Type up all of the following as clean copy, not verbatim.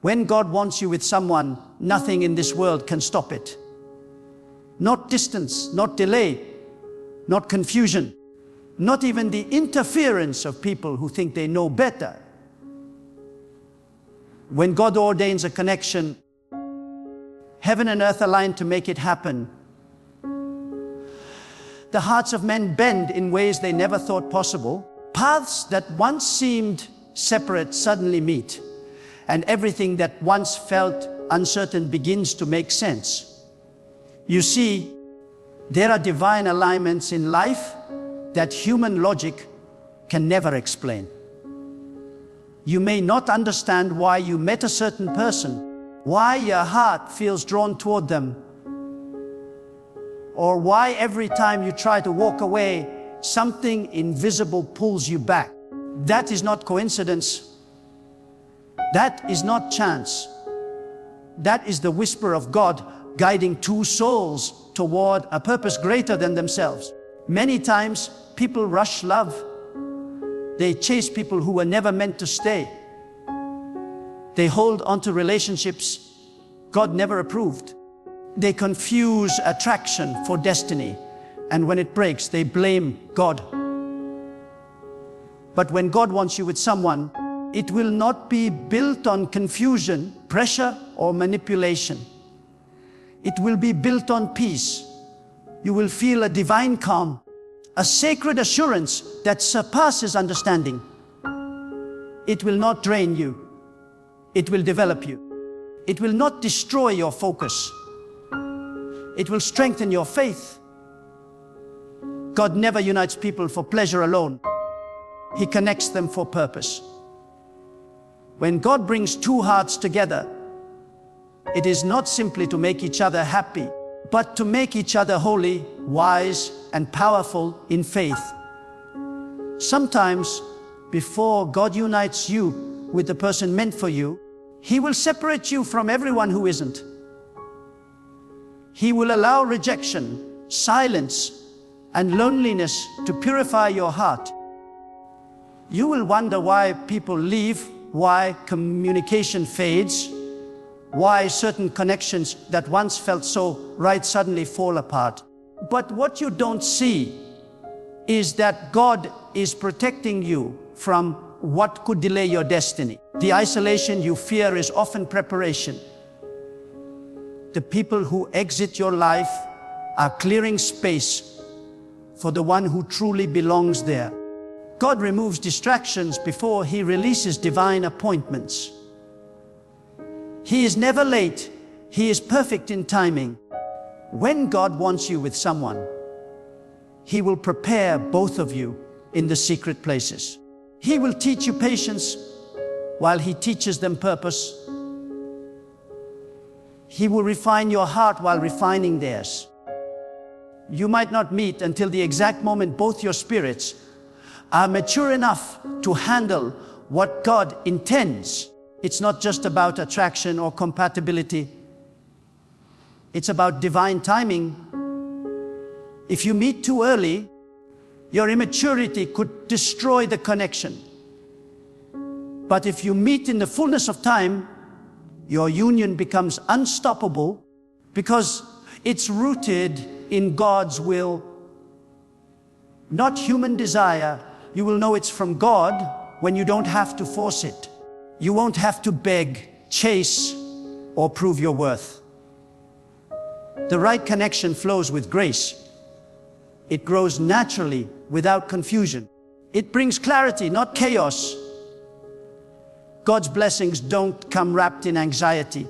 When God wants you with someone, nothing in this world can stop it. Not distance, not delay, not confusion, not even the interference of people who think they know better. When God ordains a connection, heaven and earth align to make it happen. The hearts of men bend in ways they never thought possible. Paths that once seemed separate suddenly meet, and everything that once felt uncertain begins to make sense. You see, there are divine alignments in life that human logic can never explain. You may not understand why you met a certain person, why your heart feels drawn toward them, or why every time you try to walk away, something invisible pulls you back. That is not coincidence. That is not chance. That is the whisper of God guiding two souls toward a purpose greater than themselves. Many times, people rush love. They chase people who were never meant to stay. They hold onto relationships God never approved. They confuse attraction for destiny, and when it breaks, they blame God. But when God wants you with someone, it will not be built on confusion, pressure, or manipulation. It will be built on peace. You will feel a divine calm, a sacred assurance that surpasses understanding. It will not drain you. It will develop you. It will not destroy your focus. It will strengthen your faith. God never unites people for pleasure alone. He connects them for purpose. When God brings two hearts together, it is not simply to make each other happy, but to make each other holy, wise, and powerful in faith. Sometimes, before God unites you with the person meant for you, He will separate you from everyone who isn't. He will allow rejection, silence, and loneliness to purify your heart. You will wonder why people leave, why communication fades, why certain connections that once felt so right suddenly fall apart. But what you don't see is that God is protecting you from what could delay your destiny. The isolation you fear is often preparation. The people who exit your life are clearing space for the one who truly belongs there. God removes distractions before He releases divine appointments. He is never late. He is perfect in timing. When God wants you with someone, He will prepare both of you in the secret places. He will teach you patience while He teaches them purpose. He will refine your heart while refining theirs. You might not meet until the exact moment both your spirits are mature enough to handle what God intends. It's not just about attraction or compatibility. It's about divine timing. If you meet too early, your immaturity could destroy the connection. But if you meet in the fullness of time, your union becomes unstoppable because it's rooted in God's will, not human desire. You will know it's from God when you don't have to force it. You won't have to beg, chase, or prove your worth. The right connection flows with grace. It grows naturally without confusion. It brings clarity, not chaos. God's blessings don't come wrapped in anxiety.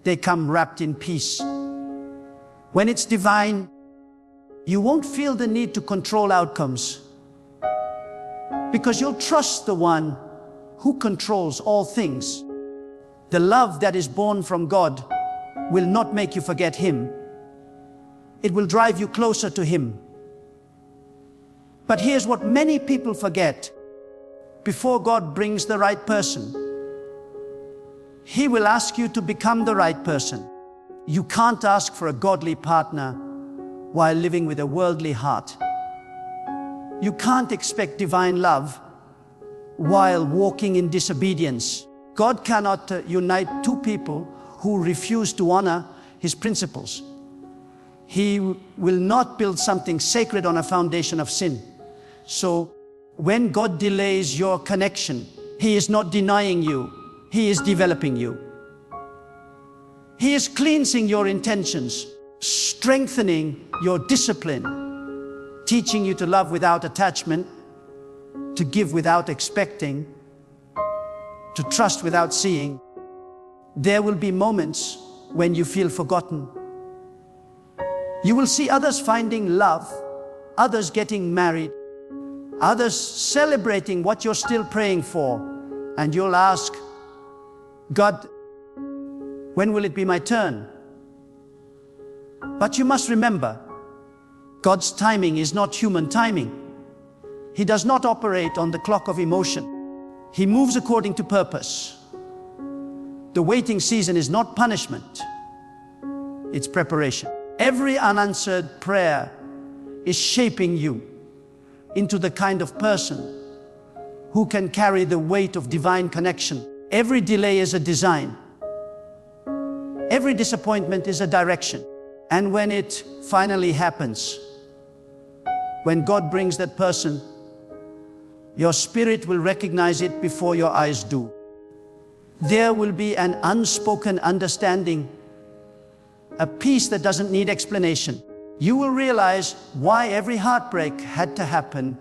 They come wrapped in peace. When it's divine, you won't feel the need to control outcomes, because you'll trust the one who controls all things. The love that is born from God will not make you forget Him. It will drive you closer to Him. But here's what many people forget. Before God brings the right person, He will ask you to become the right person. You can't ask for a godly partner while living with a worldly heart. You can't expect divine love while walking in disobedience. God cannot unite two people who refuse to honor His principles. He will not build something sacred on a foundation of sin. So when God delays your connection, He is not denying you, He is developing you. He is cleansing your intentions, strengthening your discipline, teaching you to love without attachment, to give without expecting, to trust without seeing. There will be moments when you feel forgotten. You will see others finding love, others getting married, others celebrating what you're still praying for, and you'll ask, God, when will it be my turn? But you must remember, God's timing is not human timing. He does not operate on the clock of emotion. He moves according to purpose. The waiting season is not punishment, it's preparation. Every unanswered prayer is shaping you into the kind of person who can carry the weight of divine connection. Every delay is a design. Every disappointment is a direction. And when it finally happens, when God brings that person, your spirit will recognize it before your eyes do. There will be an unspoken understanding, a peace that doesn't need explanation. You will realize why every heartbreak had to happen,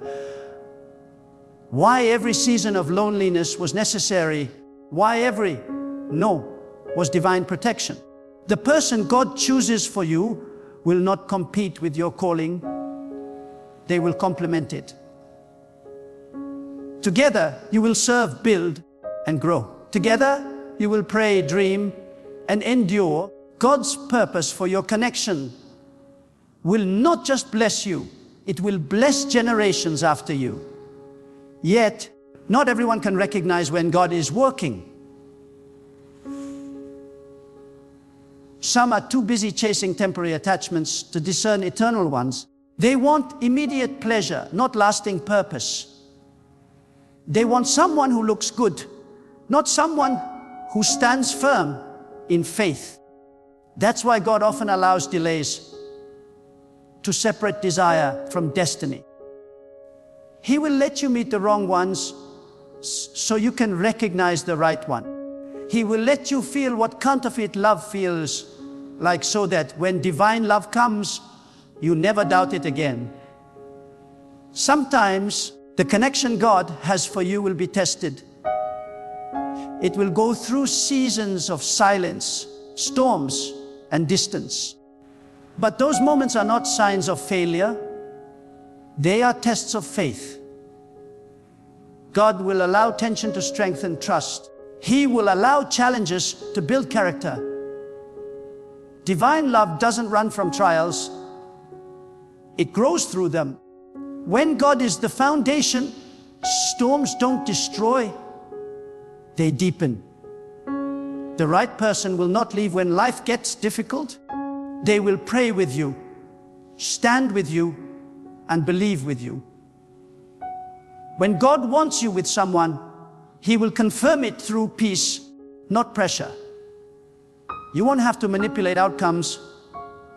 why every season of loneliness was necessary, why every no was divine protection. The person God chooses for you will not compete with your calling. They will complement it. Together, you will serve, build, and grow. Together, you will pray, dream, and endure. God's purpose for your connection will not just bless you, it will bless generations after you. Yet, not everyone can recognize when God is working. Some are too busy chasing temporary attachments to discern eternal ones. They want immediate pleasure, not lasting purpose. They want someone who looks good, not someone who stands firm in faith. That's why God often allows delays to separate desire from destiny. He will let you meet the wrong ones so you can recognize the right one. He will let you feel what counterfeit love feels like, so that when divine love comes, you never doubt it again. Sometimes the connection God has for you will be tested. It will go through seasons of silence, storms, and distance. But those moments are not signs of failure. They are tests of faith. God will allow tension to strengthen trust. He will allow challenges to build character. Divine love doesn't run from trials. It grows through them. When God is the foundation, storms don't destroy, they deepen. The right person will not leave when life gets difficult. They will pray with you, stand with you, and believe with you. When God wants you with someone, He will confirm it through peace, not pressure. You won't have to manipulate outcomes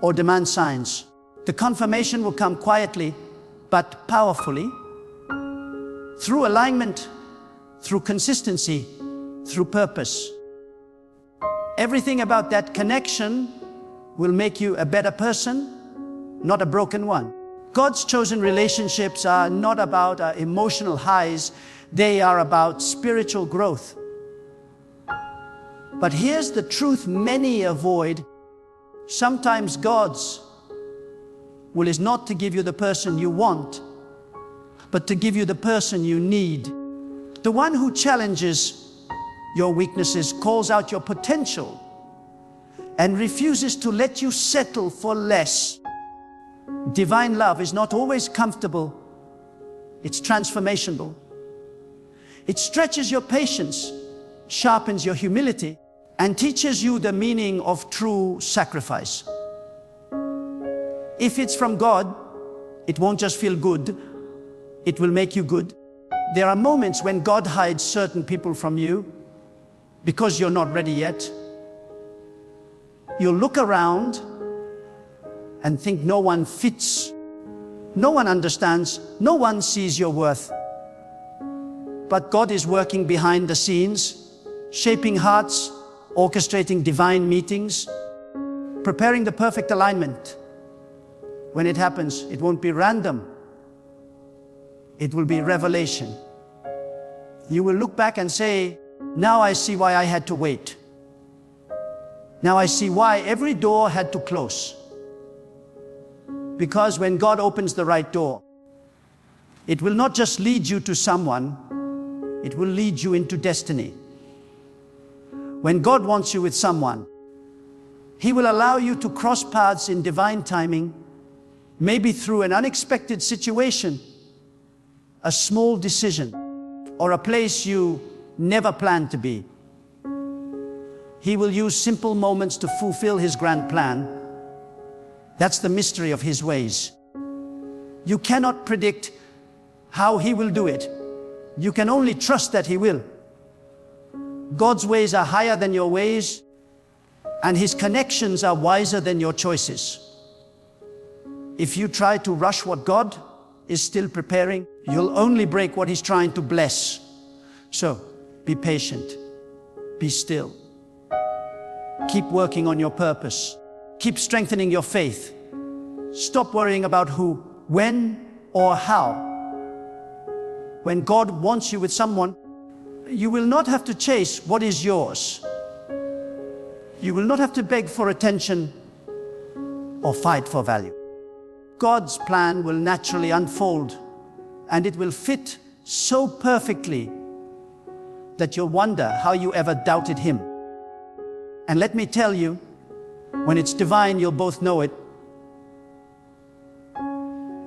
or demand signs. The confirmation will come quietly, but powerfully, through alignment, through consistency, through purpose. Everything about that connection will make you a better person, not a broken one. God's chosen relationships are not about emotional highs, they are about spiritual growth. But here's the truth many avoid. Sometimes God's will is not to give you the person you want, but to give you the person you need. The one who challenges your weaknesses, calls out your potential, and refuses to let you settle for less. Divine love is not always comfortable. It's transformational. It stretches your patience, sharpens your humility, and teaches you the meaning of true sacrifice. If it's from God, it won't just feel good, it will make you good. There are moments when God hides certain people from you because you're not ready yet. You'll look around and think no one fits, no one understands, no one sees your worth. But God is working behind the scenes, shaping hearts, orchestrating divine meetings, preparing the perfect alignment. When it happens, it won't be random. It will be revelation. You will look back and say, now I see why I had to wait. Now I see why every door had to close. Because when God opens the right door, it will not just lead you to someone, it will lead you into destiny. When God wants you with someone, He will allow you to cross paths in divine timing, maybe through an unexpected situation, a small decision, or a place you never planned to be. He will use simple moments to fulfill His grand plan. That's the mystery of His ways. You cannot predict how He will do it. You can only trust that He will. God's ways are higher than your ways, and His connections are wiser than your choices. If you try to rush what God is still preparing, you'll only break what He's trying to bless. So, be patient. Be still. Keep working on your purpose. Keep strengthening your faith. Stop worrying about who, when, or how. When God wants you with someone, you will not have to chase what is yours. You will not have to beg for attention or fight for value. God's plan will naturally unfold, and it will fit so perfectly that you'll wonder how you ever doubted Him. And let me tell you, when it's divine, you'll both know it.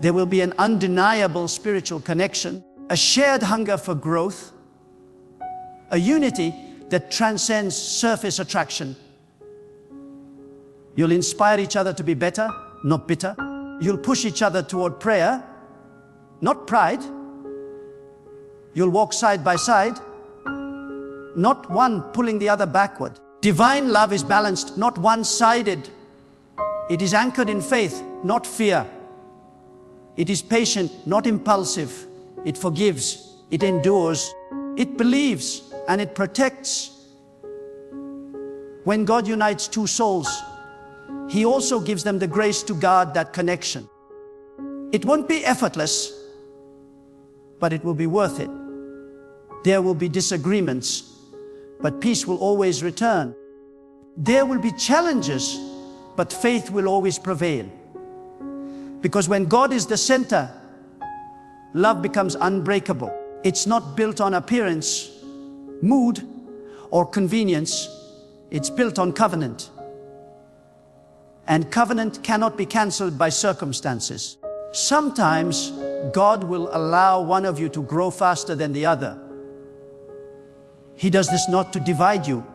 There will be an undeniable spiritual connection, a shared hunger for growth, a unity that transcends surface attraction. You'll inspire each other to be better, not bitter. You'll push each other toward prayer, not pride. You'll walk side by side, not one pulling the other backward. Divine love is balanced, not one-sided. It is anchored in faith, not fear. It is patient, not impulsive. It forgives, it endures, it believes, and it protects. When God unites two souls, He also gives them the grace to guard that connection. It won't be effortless, but it will be worth it. There will be disagreements, but peace will always return. There will be challenges, but faith will always prevail. Because when God is the center, love becomes unbreakable. It's not built on appearance, mood, or convenience. It's built on covenant. And covenant cannot be cancelled by circumstances. Sometimes God will allow one of you to grow faster than the other. He does this not to divide you,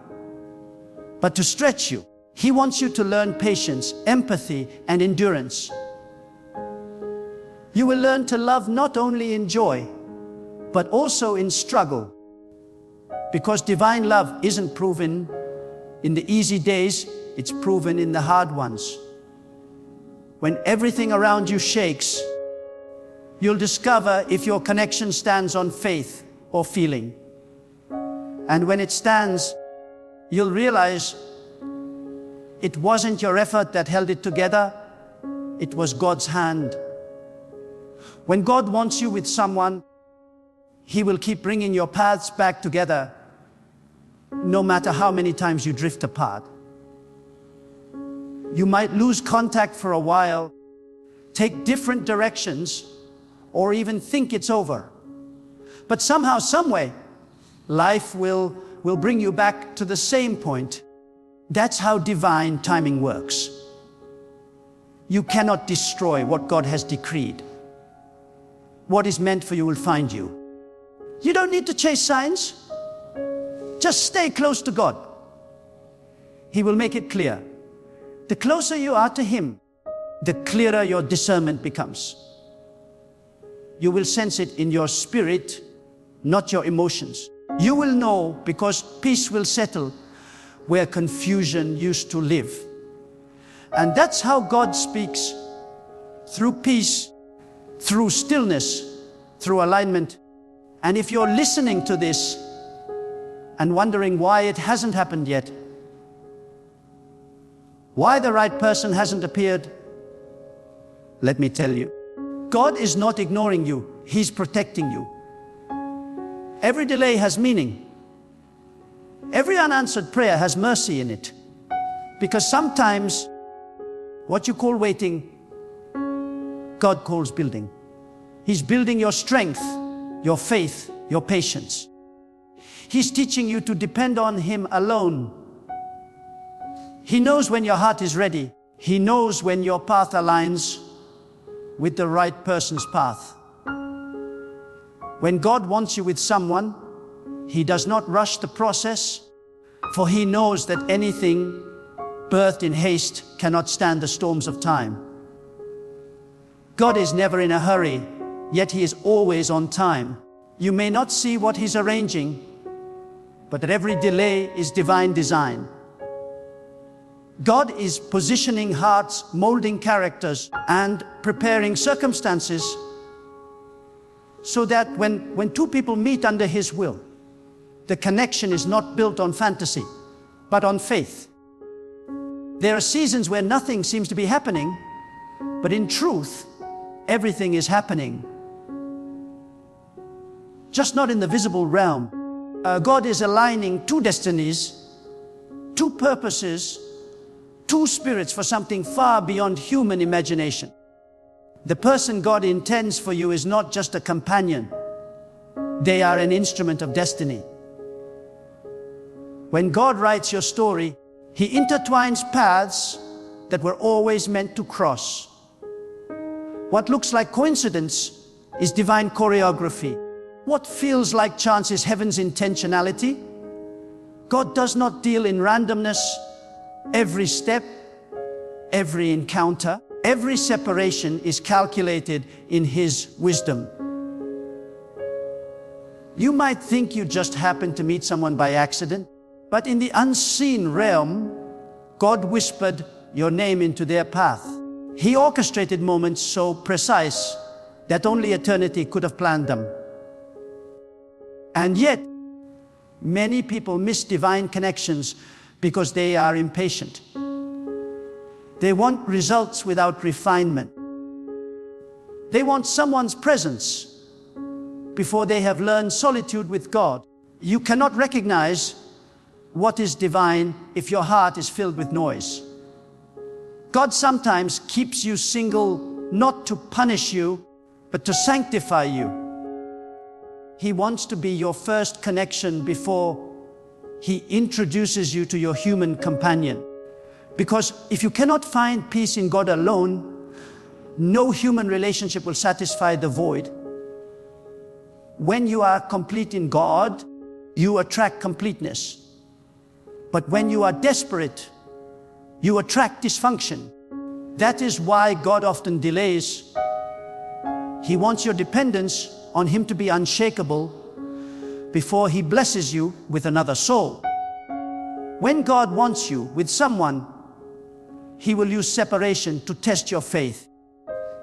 but to stretch you. He wants you to learn patience, empathy, and endurance. You will learn to love not only in joy, but also in struggle. Because divine love isn't proven in the easy days, it's proven in the hard ones. When everything around you shakes, you'll discover if your connection stands on faith or feeling. And when it stands, you'll realize it wasn't your effort that held it together, it was God's hand. When God wants you with someone, He will keep bringing your paths back together, no matter how many times you drift apart. You might lose contact for a while, take different directions, or even think it's over. But somehow, some way, life will bring you back to the same point. That's how divine timing works. You cannot destroy what God has decreed. What is meant for you will find you. You don't need to chase signs. Just stay close to God. He will make it clear. The closer you are to Him, the clearer your discernment becomes. You will sense it in your spirit not your emotions. You will know because peace will settle where confusion used to live. And that's how God speaks, through peace, through stillness, through alignment. And if you're listening to this and wondering why it hasn't happened yet, why the right person hasn't appeared, let me tell you. God is not ignoring you, He's protecting you. Every delay has meaning. Every unanswered prayer has mercy in it. Because sometimes what you call waiting, God calls building. He's building your strength, your faith, your patience. He's teaching you to depend on Him alone. He knows when your heart is ready. He knows when your path aligns with the right person's path. When God wants you with someone, He does not rush the process, for He knows that anything birthed in haste cannot stand the storms of time. God is never in a hurry, yet He is always on time. You may not see what He's arranging, but that every delay is divine design. God is positioning hearts, molding characters, and preparing circumstances so that when two people meet under His will, the connection is not built on fantasy, but on faith. There are seasons where nothing seems to be happening, but in truth, everything is happening. Just not in the visible realm. God is aligning two destinies, two purposes, two spirits for something far beyond human imagination. The person God intends for you is not just a companion. They are an instrument of destiny. When God writes your story, He intertwines paths that were always meant to cross. What looks like coincidence is divine choreography. What feels like chance is heaven's intentionality. God does not deal in randomness. Every step, every encounter, every separation is calculated in His wisdom. You might think you just happened to meet someone by accident, but in the unseen realm, God whispered your name into their path. He orchestrated moments so precise that only eternity could have planned them. And yet, many people miss divine connections because they are impatient. They want results without refinement. They want someone's presence before they have learned solitude with God. You cannot recognize what is divine if your heart is filled with noise. God sometimes keeps you single not to punish you, but to sanctify you. He wants to be your first connection before He introduces you to your human companion. Because if you cannot find peace in God alone, no human relationship will satisfy the void. When you are complete in God, you attract completeness. But when you are desperate, you attract dysfunction. That is why God often delays. He wants your dependence on Him to be unshakable before He blesses you with another soul. When God wants you with someone, He will use separation to test your faith.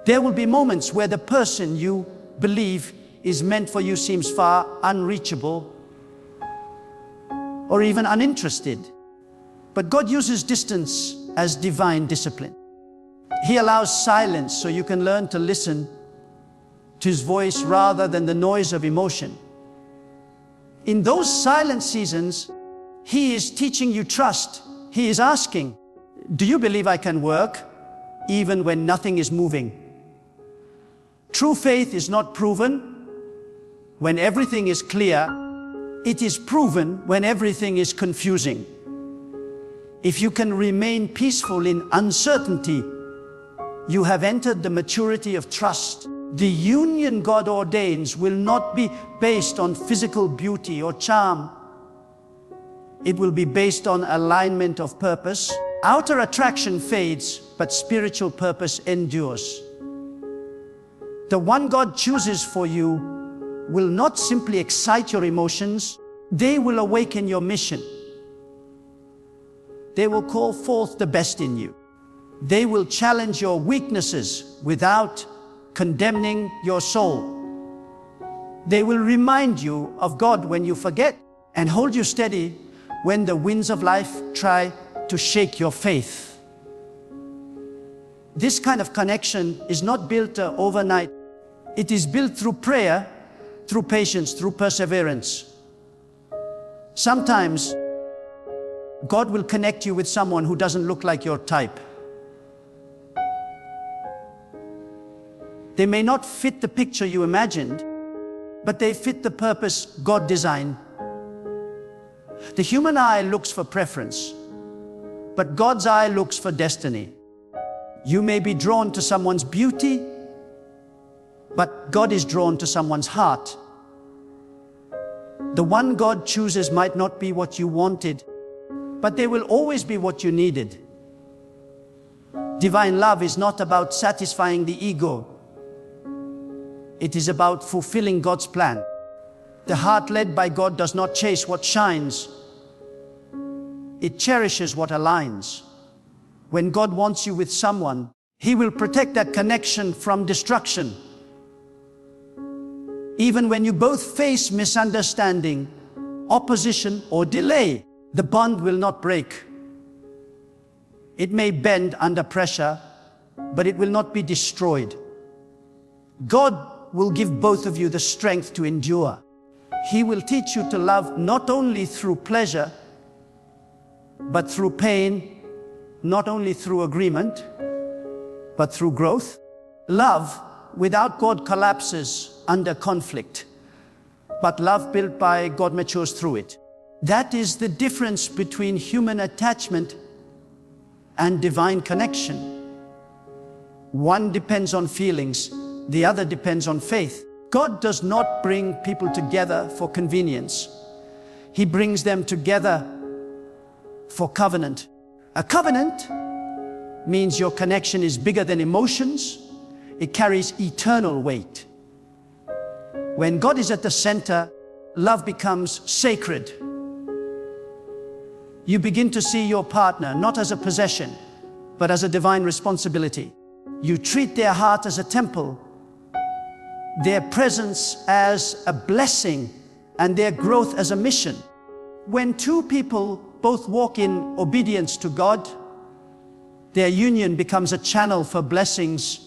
There will be moments where the person you believe is meant for you seems far unreachable or even uninterested. But God uses distance as divine discipline. He allows silence so you can learn to listen to His voice rather than the noise of emotion. In those silent seasons, He is teaching you trust. He is asking, do you believe I can work even when nothing is moving? True faith is not proven when everything is clear. It is proven when everything is confusing. If you can remain peaceful in uncertainty, you have entered the maturity of trust. The union God ordains will not be based on physical beauty or charm. It will be based on alignment of purpose. Outer attraction fades, but spiritual purpose endures. The one God chooses for you will not simply excite your emotions, they will awaken your mission. They will call forth the best in you. They will challenge your weaknesses without condemning your soul. They will remind you of God when you forget and hold you steady when the winds of life try to shake your faith. This kind of connection is not built overnight. It is built through prayer, through patience, through perseverance. Sometimes God will connect you with someone who doesn't look like your type. They may not fit the picture you imagined, but they fit the purpose God designed. The human eye looks for preference, but God's eye looks for destiny. You may be drawn to someone's beauty, but God is drawn to someone's heart. The one God chooses might not be what you wanted, but they will always be what you needed. Divine love is not about satisfying the ego. It is about fulfilling God's plan. The heart led by God does not chase what shines. It cherishes what aligns. When God wants you with someone, He will protect that connection from destruction. Even when you both face misunderstanding, opposition, or delay, the bond will not break. It may bend under pressure, but it will not be destroyed. God will give both of you the strength to endure. He will teach you to love not only through pleasure, but through pain, not only through agreement, but through growth. Love without God collapses under conflict, but love built by God matures through it. That is the difference between human attachment and divine connection. One depends on feelings, the other depends on faith. God does not bring people together for convenience. He brings them together for covenant. A covenant means your connection is bigger than emotions. It carries eternal weight. When God is at the center, love becomes sacred. You begin to see your partner not as a possession, but as a divine responsibility. You treat their heart as a temple, their presence as a blessing, and their growth as a mission. When two people both walk in obedience to God, their union becomes a channel for blessings.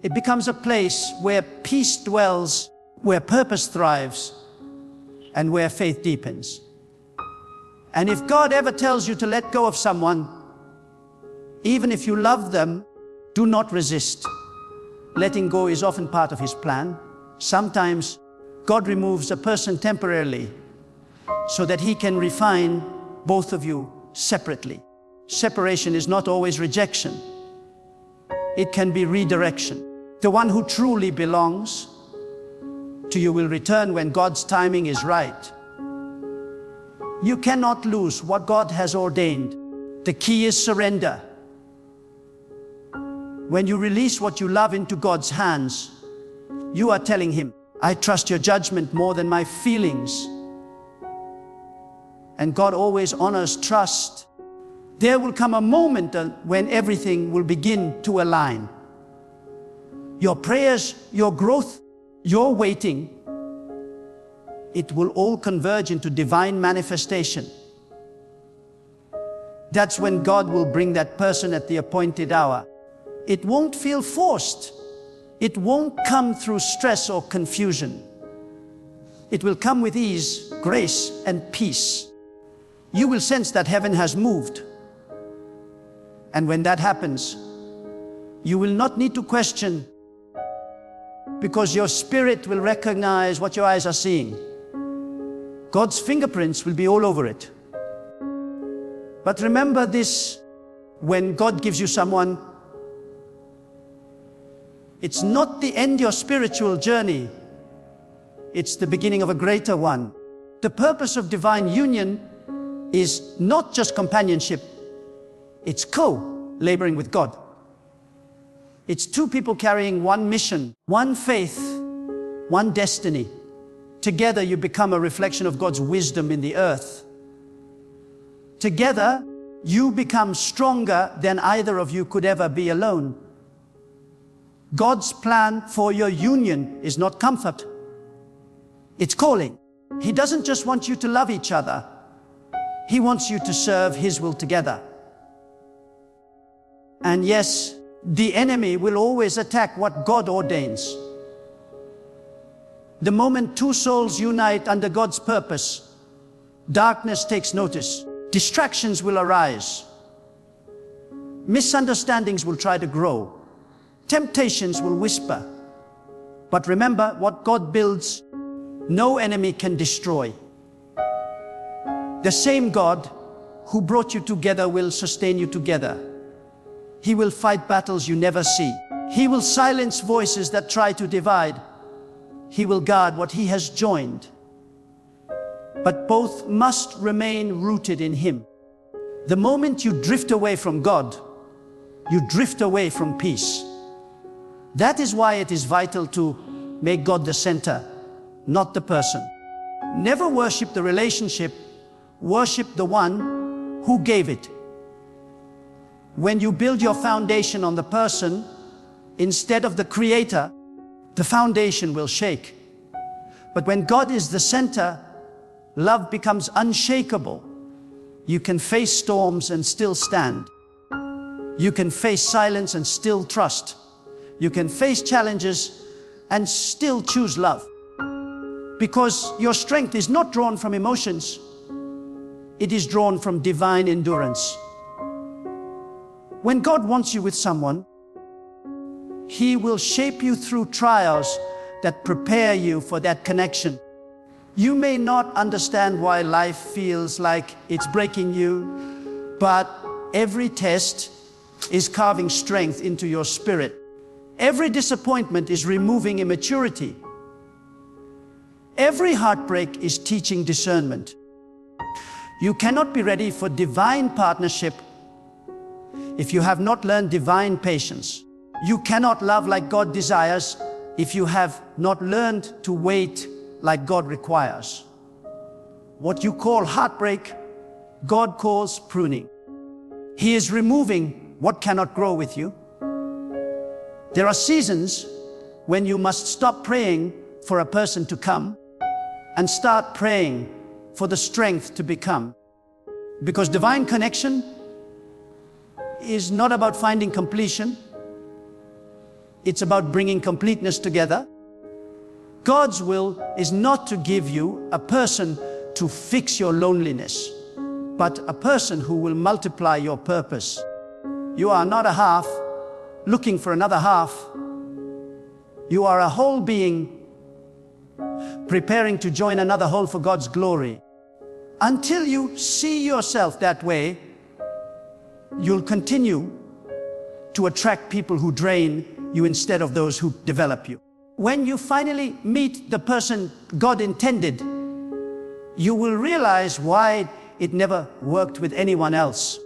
It becomes a place where peace dwells, where purpose thrives, and where faith deepens. And if God ever tells you to let go of someone, even if you love them, do not resist. Letting go is often part of His plan. Sometimes God removes a person temporarily so that He can refine both of you separately. Separation is not always rejection. It can be redirection. The one who truly belongs to you will return when God's timing is right. You cannot lose what God has ordained. The key is surrender. When you release what you love into God's hands, you are telling Him, I trust your judgment more than my feelings. And God always honors trust. There will come a moment when everything will begin to align. Your prayers, your growth, your waiting, it will all converge into divine manifestation. That's when God will bring that person at the appointed hour. It won't feel forced. It won't come through stress or confusion. It will come with ease, grace, and peace. You will sense that heaven has moved. And when that happens, you will not need to question, because your spirit will recognize what your eyes are seeing. God's fingerprints will be all over it. But remember this, when God gives you someone, it's not the end of your spiritual journey. It's the beginning of a greater one. The purpose of divine union is not just companionship. It's co-laboring with God. It's two people carrying one mission, one faith, one destiny. Together you become a reflection of God's wisdom in the earth. Together you become stronger than either of you could ever be alone. God's plan for your union is not comfort. It's calling. He doesn't just want you to love each other. He wants you to serve His will together. And yes, the enemy will always attack what God ordains. The moment two souls unite under God's purpose, darkness takes notice. Distractions will arise. Misunderstandings will try to grow. Temptations will whisper. But remember, what God builds, no enemy can destroy. The same God who brought you together will sustain you together. He will fight battles you never see. He will silence voices that try to divide. He will guard what He has joined. But both must remain rooted in Him. The moment you drift away from God, you drift away from peace. That is why it is vital to make God the center, not the person. Never worship the relationship, worship the one who gave it. When you build your foundation on the person instead of the Creator, the foundation will shake. But when God is the center, love becomes unshakable. You can face storms and still stand. You can face silence and still trust. You can face challenges and still choose love. Because your strength is not drawn from emotions. It is drawn from divine endurance. When God wants you with someone, He will shape you through trials that prepare you for that connection. You may not understand why life feels like it's breaking you, but every test is carving strength into your spirit. Every disappointment is removing immaturity. Every heartbreak is teaching discernment. You cannot be ready for divine partnership if you have not learned divine patience. You cannot love like God desires if you have not learned to wait like God requires. What you call heartbreak, God calls pruning. He is removing what cannot grow with you. There are seasons when you must stop praying for a person to come and start praying for the strength to become. Because divine connection is not about finding completion. It's about bringing completeness together. God's will is not to give you a person to fix your loneliness, but a person who will multiply your purpose. You are not a half looking for another half. You are a whole being preparing to join another whole for God's glory. Until you see yourself that way, you'll continue to attract people who drain you instead of those who develop you. When you finally meet the person God intended, you will realize why it never worked with anyone else.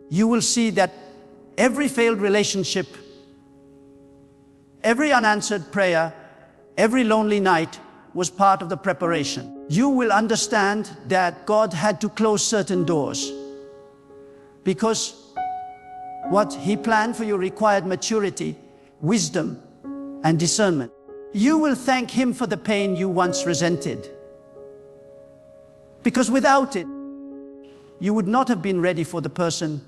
You will see that every failed relationship, every unanswered prayer, every lonely night was part of the preparation. You will understand that God had to close certain doors because what He planned for you required maturity, wisdom, and discernment. You will thank Him for the pain you once resented, because without it, you would not have been ready for the person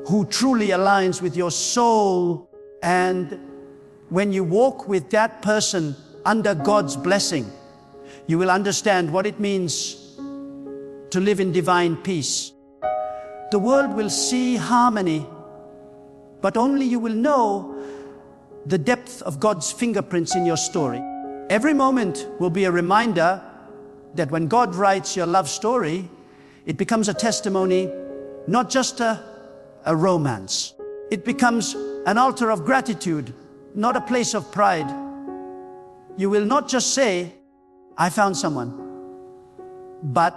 who truly aligns with your soul. And when you walk with that person under God's blessing, you will understand what it means to live in divine peace. The world will see harmony, but only you will know the depth of God's fingerprints in your story. Every moment will be a reminder that when God writes your love story, it becomes a testimony, not just a romance. It becomes an altar of gratitude, not a place of pride. You will not just say, I found someone, but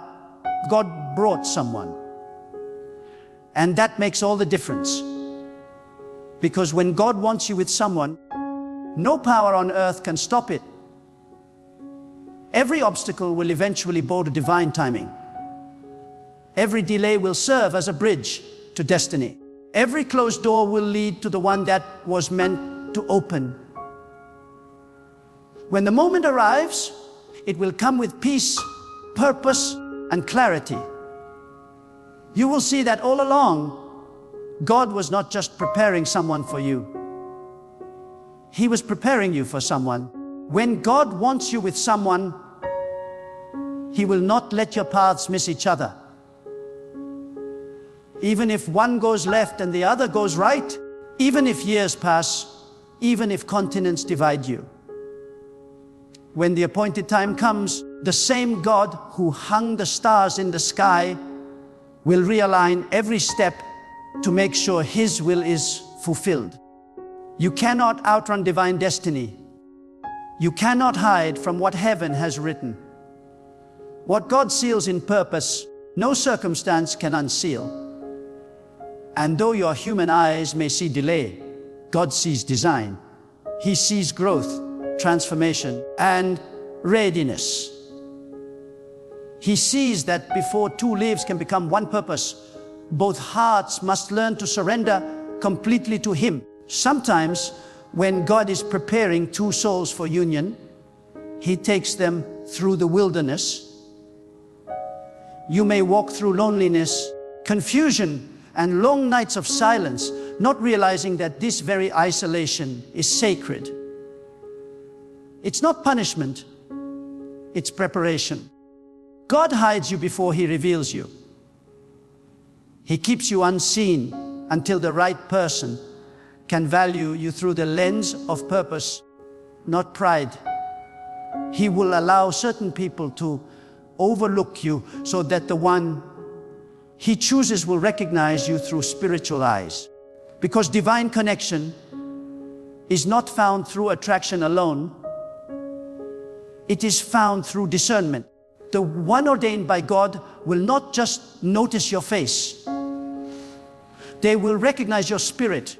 God brought someone. And that makes all the difference. Because when God wants you with someone, no power on earth can stop it. Every obstacle will eventually bow to divine timing. Every delay will serve as a bridge to destiny. Every closed door will lead to the one that was meant to open. When the moment arrives, it will come with peace, purpose, and clarity. You will see that all along, God was not just preparing someone for you. He was preparing you for someone. When God wants you with someone, He will not let your paths miss each other. Even if one goes left and the other goes right, even if years pass, even if continents divide you. When the appointed time comes, the same God who hung the stars in the sky will realign every step to make sure His will is fulfilled. You cannot outrun divine destiny. You cannot hide from what heaven has written. What God seals in purpose, no circumstance can unseal. And though your human eyes may see delay, God sees design. He sees growth, transformation, and readiness. He sees that before two lives can become one purpose, both hearts must learn to surrender completely to Him. Sometimes, when God is preparing two souls for union, He takes them through the wilderness. You may walk through loneliness, confusion, and long nights of silence, not realizing that this very isolation is sacred. It's not punishment, it's preparation. God hides you before He reveals you. He keeps you unseen until the right person can value you through the lens of purpose, not pride. He will allow certain people to overlook you so that the one He chooses will recognize you through spiritual eyes. Because divine connection is not found through attraction alone. It is found through discernment. The one ordained by God will not just notice your face. They will recognize your spirit.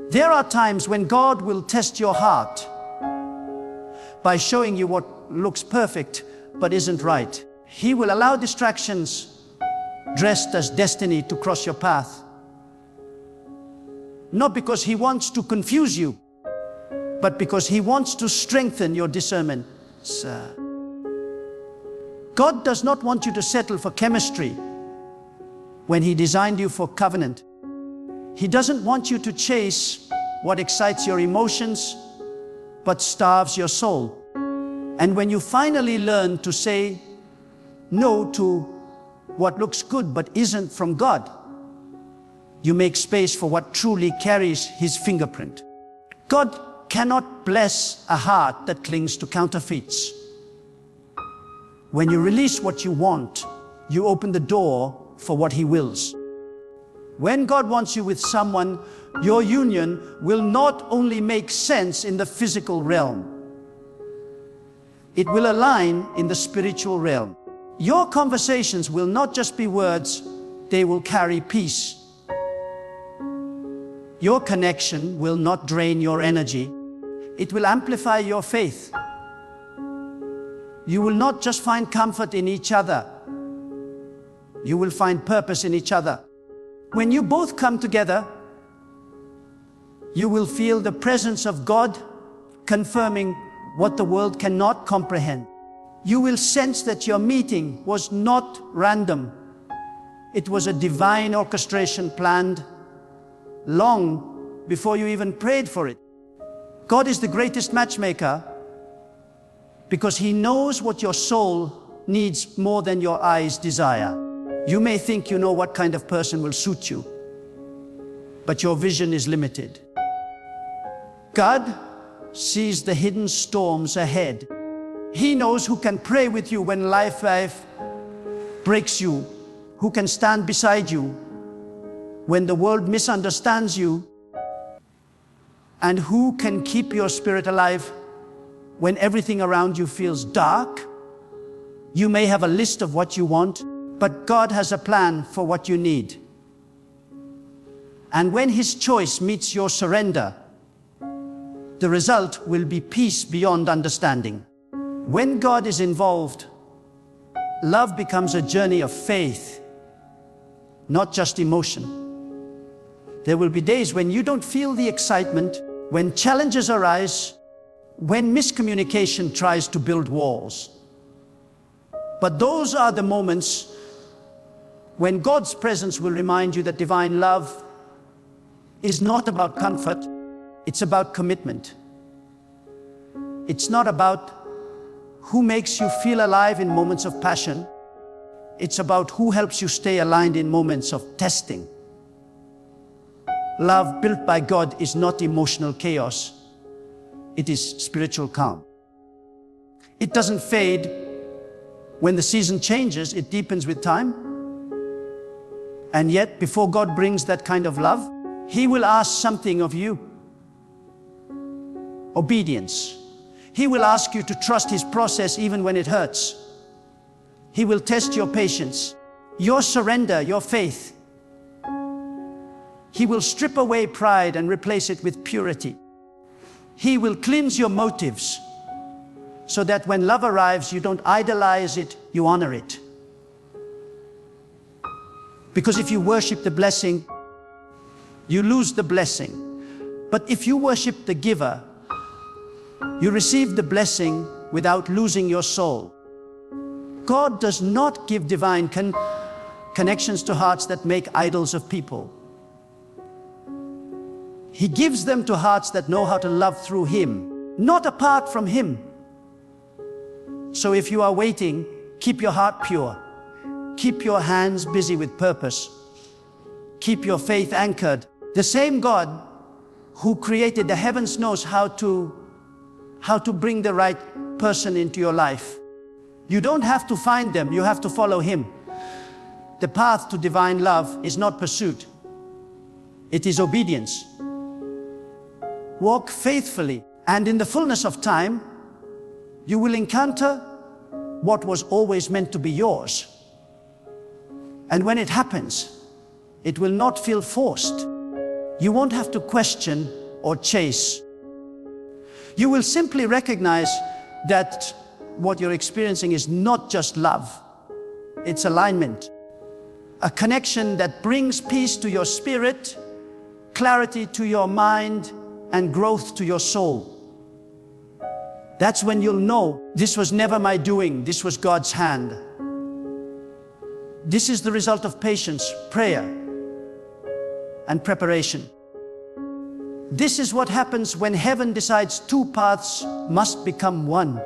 There are times when God will test your heart by showing you what looks perfect but isn't right. He will allow distractions dressed as destiny to cross your path. Not because He wants to confuse you, but because He wants to strengthen your discernment. God does not want you to settle for chemistry when He designed you for covenant. He doesn't want you to chase what excites your emotions, but starves your soul. And when you finally learn to say no to what looks good but isn't from God, you make space for what truly carries His fingerprint. God cannot bless a heart that clings to counterfeits. When you release what you want, you open the door for what He wills. When God wants you with someone, your union will not only make sense in the physical realm, it will align in the spiritual realm. Your conversations will not just be words, they will carry peace. Your connection will not drain your energy, it will amplify your faith. You will not just find comfort in each other, you will find purpose in each other. When you both come together, you will feel the presence of God confirming what the world cannot comprehend. You will sense that your meeting was not random. It was a divine orchestration planned long before you even prayed for it. God is the greatest matchmaker because He knows what your soul needs more than your eyes desire. You may think you know what kind of person will suit you, but your vision is limited. God sees the hidden storms ahead. He knows who can pray with you when life breaks you, who can stand beside you when the world misunderstands you, and who can keep your spirit alive when everything around you feels dark. You may have a list of what you want, but God has a plan for what you need. And when His choice meets your surrender, the result will be peace beyond understanding. When God is involved, love becomes a journey of faith, not just emotion. There will be days when you don't feel the excitement, when challenges arise, when miscommunication tries to build walls. But those are the moments when God's presence will remind you that divine love is not about comfort, it's about commitment. It's not about who makes you feel alive in moments of passion. It's about who helps you stay aligned in moments of testing. Love built by God is not emotional chaos. It is spiritual calm. It doesn't fade when the season changes, it deepens with time. And yet, before God brings that kind of love, He will ask something of you. Obedience. He will ask you to trust His process even when it hurts. He will test your patience, your surrender, your faith. He will strip away pride and replace it with purity. He will cleanse your motives so that when love arrives, you don't idolize it, you honor it. Because if you worship the blessing, you lose the blessing. But if you worship the giver, you receive the blessing without losing your soul. God does not give divine connections to hearts that make idols of people. He gives them to hearts that know how to love through Him, not apart from Him. So if you are waiting, keep your heart pure. Keep your hands busy with purpose. Keep your faith anchored. The same God who created the heavens knows how to bring the right person into your life. You don't have to find them, you have to follow Him. The path to divine love is not pursuit. It is obedience. Walk faithfully, and in the fullness of time, you will encounter what was always meant to be yours. And when it happens, it will not feel forced. You won't have to question or chase. You will simply recognize that what you're experiencing is not just love. It's alignment. A connection that brings peace to your spirit, clarity to your mind, and growth to your soul. That's when you'll know, this was never my doing, this was God's hand. This is the result of patience, prayer, and preparation. This is what happens when heaven decides two paths must become one.